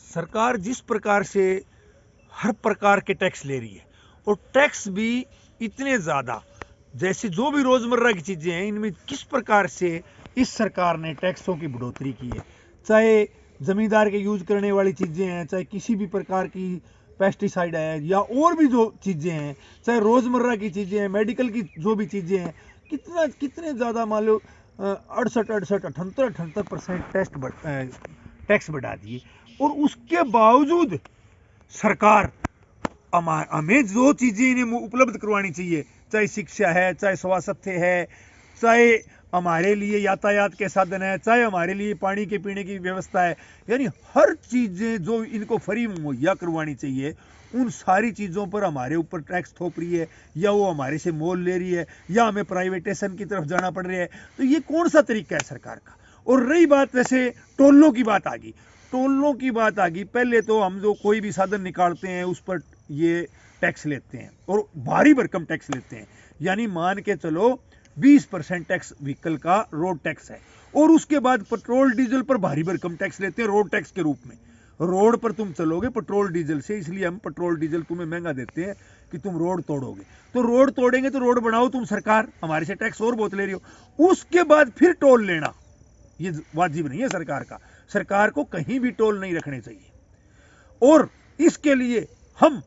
सरकार जिस प्रकार से हर प्रकार के टैक्स ले रही है और टैक्स भी इतने ज़्यादा, जैसे जो भी रोज़मर्रा की चीज़ें हैं इनमें किस प्रकार से इस सरकार ने टैक्सों की बढ़ोतरी की है, चाहे ज़मींदार के यूज करने वाली चीज़ें हैं, चाहे किसी भी प्रकार की पेस्टिसाइड है या और भी जो चीज़ें हैं, चाहे रोज़मर्रा की चीज़ें हैं, मेडिकल की जो भी चीज़ें हैं, कितने ज़्यादा मान लो 68-78-78% टैक्स बढ़ा दिए। और उसके बावजूद सरकार हमें जो चीज़ें इन्हें उपलब्ध करवानी चाहिए, चाहे शिक्षा है, चाहे स्वास्थ्य है, चाहे हमारे लिए यातायात के साधन है, चाहे हमारे लिए पानी के पीने की व्यवस्था है, यानी हर चीज़ें जो इनको फ्री मुहैया करवानी चाहिए, उन सारी चीज़ों पर हमारे ऊपर टैक्स थोप रही है, या वो हमारे से मोल ले रही है, या हमें प्राइवेटेशन की तरफ जाना पड़ रहा है। तो ये कौन सा तरीका है सरकार का। और रही बात वैसे टोलों की बात आ गई, पहले तो हम जो कोई भी साधन निकालते हैं उस पर ये टैक्स लेते हैं और भारी भरकम टैक्स लेते हैं, यानी मान के चलो 20% टैक्स व्हीकल का रोड टैक्स है, और उसके बाद पेट्रोल डीजल पर भारी भरकम टैक्स लेते हैं रोड टैक्स के रूप में। रोड पर तुम चलोगे पेट्रोल डीजल से, इसलिए हम पेट्रोल डीजल तुम्हें महंगा देते हैं कि तुम रोड तोड़ोगे। तो रोड तोड़ेंगे तो रोड बनाओ तुम, सरकार हमारे से टैक्स और बहुत ले रही हो, उसके बाद फिर टोल लेना ये वाजिब नहीं है सरकार का। सरकार को कहीं भी टोल नहीं रखने चाहिए। और इसके लिए हम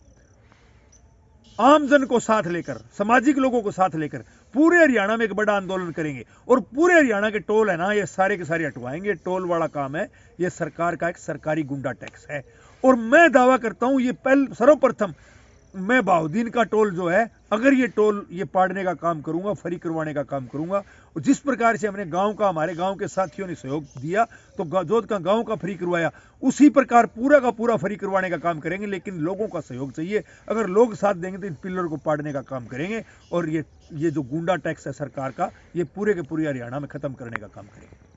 आमजन को साथ लेकर, सामाजिक लोगों को साथ लेकर पूरे हरियाणा में एक बड़ा आंदोलन करेंगे, और पूरे हरियाणा के टोल है ना, ये सारे के सारे हटवाएंगे। टोल वाला काम है, ये सरकार का एक सरकारी गुंडा टैक्स है। और मैं दावा करता हूं ये सर्वप्रथम मैं बहाउद्दीन का टोल जो है, अगर ये टोल ये पाड़ने का काम करूंगा, फ्री करवाने का काम करूंगा, और जिस प्रकार से हमने हमारे गांव के साथियों ने सहयोग दिया तो जोध का गांव का फ्री करवाया, उसी प्रकार पूरा का पूरा फ्री करवाने का काम करेंगे। लेकिन लोगों का सहयोग चाहिए, अगर लोग साथ देंगे तो इन पिलर को पाड़ने का काम करेंगे, और ये जो गुंडा टैक्स है सरकार का, ये पूरे के पूरे हरियाणा में खत्म करने का काम करेंगे।